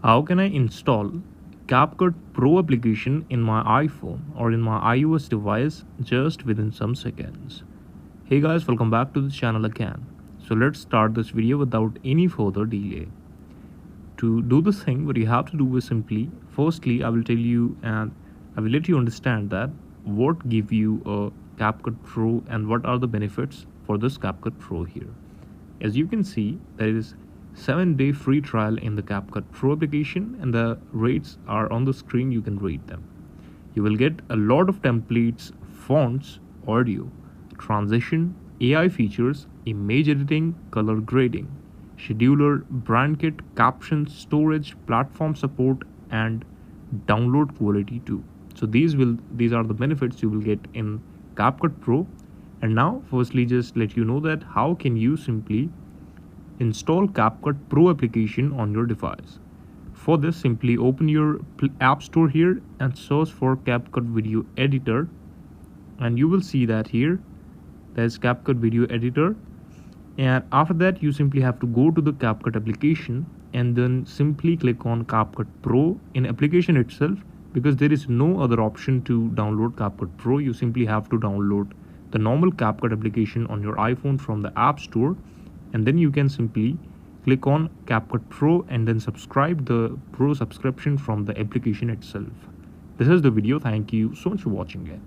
How can I install CapCut Pro application in my iPhone or in my iOS device just within some seconds? Hey guys, welcome back to the channel again. So let's start this video without any further delay. To do this thing, what you have to do is simply, firstly, I will tell you and I will let you understand that what give you a CapCut Pro and what are the benefits for this CapCut Pro here. As you can see, there is 7-day free trial in the CapCut Pro application and the rates are on the screen, you can read them. You will get a lot of templates, fonts, audio, transition, AI features, image editing, color grading, scheduler, brand kit, captions, storage, platform support, and download quality too. So these are the benefits you will get in CapCut Pro. And now firstly just let you know that how can you simply install CapCut Pro application on your device. For this, simply open your App Store here and search for CapCut Video Editor, and you will see that here there's CapCut Video Editor. And after that, you simply have to go to the CapCut application and then simply click on CapCut Pro in application itself, because there is no other option to download CapCut Pro. You simply have to download the normal CapCut application on your iPhone from the App Store, and then you can simply click on CapCut Pro and then subscribe the Pro subscription from the application itself. This is the video. Thank you so much for watching it.